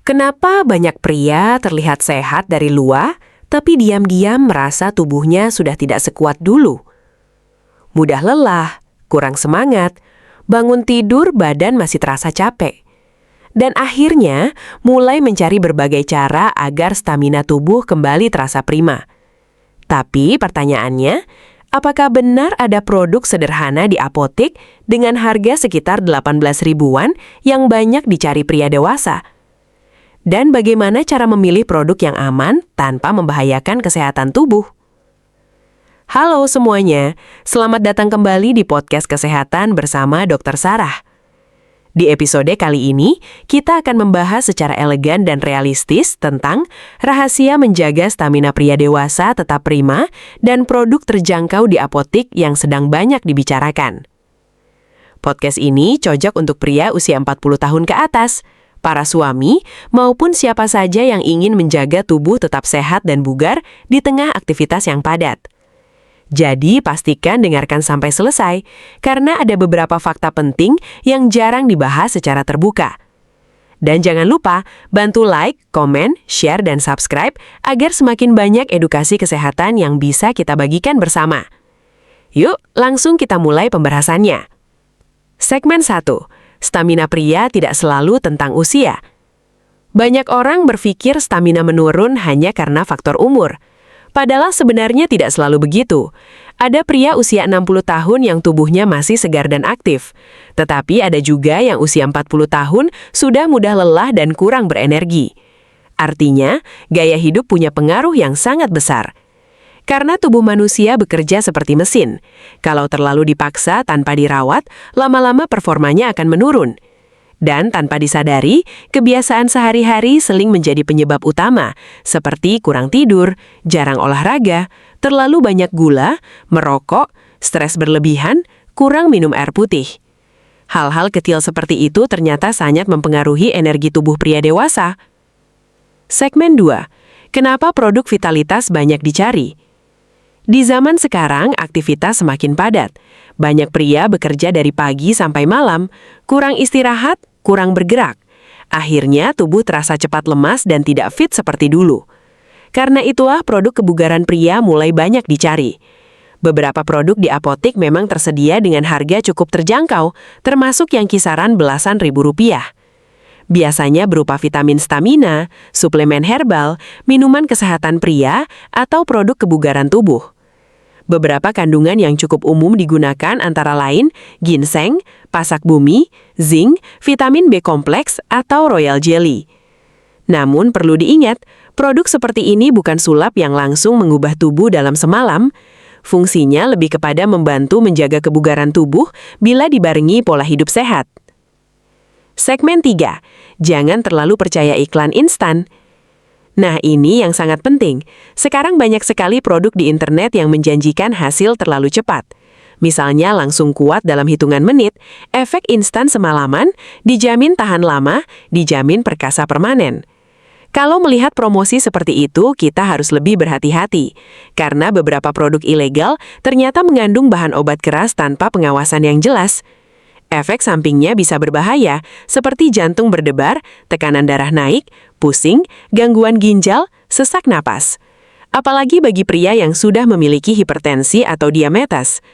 Kenapa banyak pria terlihat sehat dari luar, tapi diam-diam merasa tubuhnya sudah tidak sekuat dulu? Mudah lelah, kurang semangat, bangun tidur badan masih terasa capek. Dan akhirnya mulai mencari berbagai cara agar stamina tubuh kembali terasa prima. Tapi pertanyaannya, apakah benar ada produk sederhana di apotek dengan harga sekitar 18 ribuan yang banyak dicari pria dewasa? Dan bagaimana cara memilih produk yang aman tanpa membahayakan kesehatan tubuh? Halo semuanya, selamat datang kembali di podcast kesehatan bersama Dr. Sarah. Di episode kali ini, kita akan membahas secara elegan dan realistis tentang rahasia menjaga stamina pria dewasa tetap prima dan produk terjangkau di apotek yang sedang banyak dibicarakan. Podcast ini cocok untuk pria usia 40 tahun ke atas, para suami, maupun siapa saja yang ingin menjaga tubuh tetap sehat dan bugar di tengah aktivitas yang padat. Jadi, pastikan dengarkan sampai selesai, karena ada beberapa fakta penting yang jarang dibahas secara terbuka. Dan jangan lupa, bantu like, komen, share, dan subscribe agar semakin banyak edukasi kesehatan yang bisa kita bagikan bersama. Yuk, langsung kita mulai pembahasannya. Segmen 1. Stamina pria tidak selalu tentang usia. Banyak orang berpikir stamina menurun hanya karena faktor umur. Padahal sebenarnya tidak selalu begitu. Ada pria usia 60 tahun yang tubuhnya masih segar dan aktif. Tetapi ada juga yang usia 40 tahun sudah mudah lelah dan kurang berenergi. Artinya, gaya hidup punya pengaruh yang sangat besar. Karena tubuh manusia bekerja seperti mesin. Kalau terlalu dipaksa tanpa dirawat, lama-lama performanya akan menurun. Dan tanpa disadari, kebiasaan sehari-hari seling menjadi penyebab utama, seperti kurang tidur, jarang olahraga, terlalu banyak gula, merokok, stres berlebihan, kurang minum air putih. Hal-hal kecil seperti itu ternyata sangat mempengaruhi energi tubuh pria dewasa. Segmen 2. Kenapa produk vitalitas banyak dicari? Di zaman sekarang, aktivitas semakin padat. Banyak pria bekerja dari pagi sampai malam, kurang istirahat, kurang bergerak. Akhirnya tubuh terasa cepat lemas dan tidak fit seperti dulu. Karena itulah produk kebugaran pria mulai banyak dicari. Beberapa produk di apotek memang tersedia dengan harga cukup terjangkau, termasuk yang kisaran belasan ribu rupiah. Biasanya berupa vitamin stamina, suplemen herbal, minuman kesehatan pria, atau produk kebugaran tubuh. Beberapa kandungan yang cukup umum digunakan antara lain ginseng, pasak bumi, zinc, vitamin B kompleks, atau royal jelly. Namun perlu diingat, produk seperti ini bukan sulap yang langsung mengubah tubuh dalam semalam. Fungsinya lebih kepada membantu menjaga kebugaran tubuh bila dibarengi pola hidup sehat. Segmen 3. Jangan terlalu percaya iklan instan. Nah, ini yang sangat penting. Sekarang banyak sekali produk di internet yang menjanjikan hasil terlalu cepat. Misalnya langsung kuat dalam hitungan menit, efek instan semalaman, dijamin tahan lama, dijamin perkasa permanen. Kalau melihat promosi seperti itu, kita harus lebih berhati-hati. Karena beberapa produk ilegal ternyata mengandung bahan obat keras tanpa pengawasan yang jelas. Efek sampingnya bisa berbahaya, seperti jantung berdebar, tekanan darah naik, pusing, gangguan ginjal, sesak napas. Apalagi bagi pria yang sudah memiliki hipertensi atau diabetes.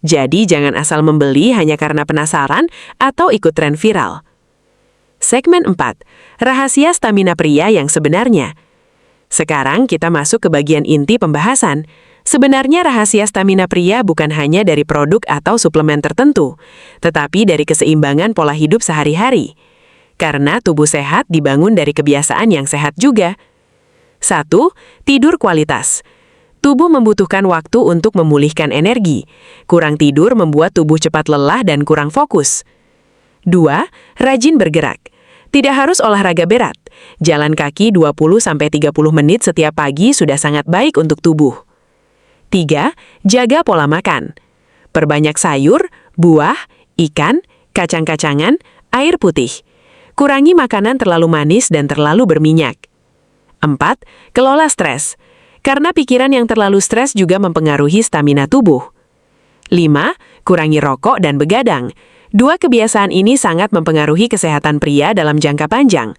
Jadi jangan asal membeli hanya karena penasaran atau ikut tren viral. Segmen 4. Rahasia stamina pria yang sebenarnya. Sekarang kita masuk ke bagian inti pembahasan. Sebenarnya rahasia stamina pria bukan hanya dari produk atau suplemen tertentu, tetapi dari keseimbangan pola hidup sehari-hari. Karena tubuh sehat dibangun dari kebiasaan yang sehat juga. 1. Tidur kualitas. Tubuh membutuhkan waktu untuk memulihkan energi. Kurang tidur membuat tubuh cepat lelah dan kurang fokus. 2. Rajin bergerak. Tidak harus olahraga berat. Jalan kaki 20-30 menit setiap pagi sudah sangat baik untuk tubuh. 3. Jaga pola makan. Perbanyak sayur, buah, ikan, kacang-kacangan, air putih. Kurangi makanan terlalu manis dan terlalu berminyak. 4. Kelola stres. Karena pikiran yang terlalu stres juga mempengaruhi stamina tubuh. 5. Kurangi rokok dan begadang. Dua kebiasaan ini sangat mempengaruhi kesehatan pria dalam jangka panjang.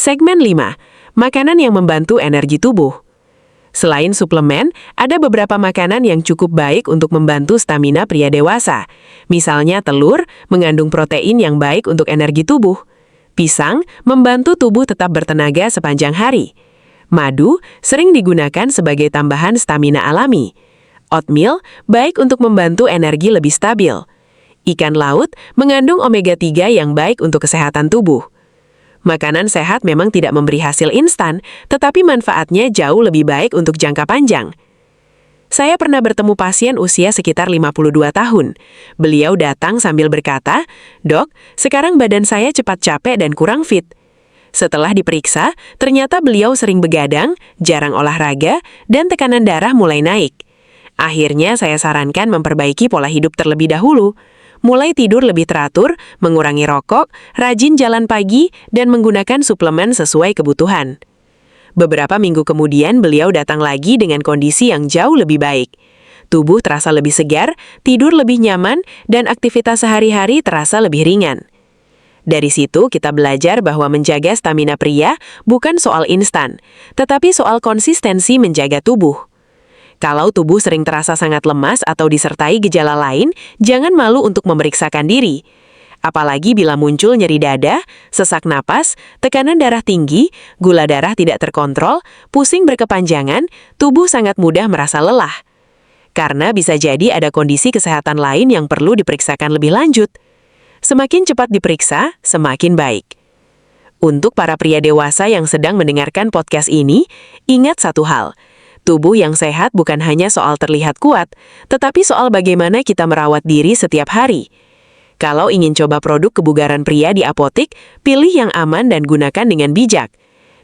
Segmen 5. Makanan yang membantu energi tubuh. Selain suplemen, ada beberapa makanan yang cukup baik untuk membantu stamina pria dewasa. Misalnya telur, mengandung protein yang baik untuk energi tubuh. Pisang, membantu tubuh tetap bertenaga sepanjang hari. Madu, sering digunakan sebagai tambahan stamina alami. Oatmeal, baik untuk membantu energi lebih stabil. Ikan laut, mengandung omega-3 yang baik untuk kesehatan tubuh. Makanan sehat memang tidak memberi hasil instan, tetapi manfaatnya jauh lebih baik untuk jangka panjang. Saya pernah bertemu pasien usia sekitar 52 tahun. Beliau datang sambil berkata, "Dok, sekarang badan saya cepat capek dan kurang fit." Setelah diperiksa, ternyata beliau sering begadang, jarang olahraga, dan tekanan darah mulai naik. Akhirnya saya sarankan memperbaiki pola hidup terlebih dahulu. Mulai tidur lebih teratur, mengurangi rokok, rajin jalan pagi, dan menggunakan suplemen sesuai kebutuhan. Beberapa minggu kemudian beliau datang lagi dengan kondisi yang jauh lebih baik. Tubuh terasa lebih segar, tidur lebih nyaman, dan aktivitas sehari-hari terasa lebih ringan. Dari situ kita belajar bahwa menjaga stamina pria bukan soal instan, tetapi soal konsistensi menjaga tubuh. Kalau tubuh sering terasa sangat lemas atau disertai gejala lain, jangan malu untuk memeriksakan diri. Apalagi bila muncul nyeri dada, sesak napas, tekanan darah tinggi, gula darah tidak terkontrol, pusing berkepanjangan, tubuh sangat mudah merasa lelah. Karena bisa jadi ada kondisi kesehatan lain yang perlu diperiksakan lebih lanjut. Semakin cepat diperiksa, semakin baik. Untuk para pria dewasa yang sedang mendengarkan podcast ini, ingat satu hal. Tubuh yang sehat bukan hanya soal terlihat kuat, tetapi soal bagaimana kita merawat diri setiap hari. Kalau ingin coba produk kebugaran pria di apotik, pilih yang aman dan gunakan dengan bijak.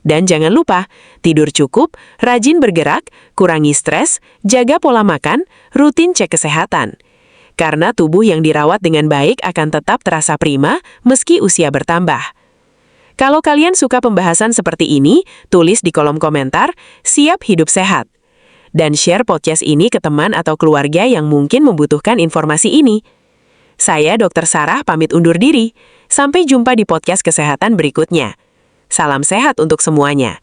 Dan jangan lupa, tidur cukup, rajin bergerak, kurangi stres, jaga pola makan, rutin cek kesehatan. Karena tubuh yang dirawat dengan baik akan tetap terasa prima meski usia bertambah. Kalau kalian suka pembahasan seperti ini, tulis di kolom komentar, "Siap hidup sehat." Dan share podcast ini ke teman atau keluarga yang mungkin membutuhkan informasi ini. Saya Dr. Sarah pamit undur diri. Sampai jumpa di podcast kesehatan berikutnya. Salam sehat untuk semuanya.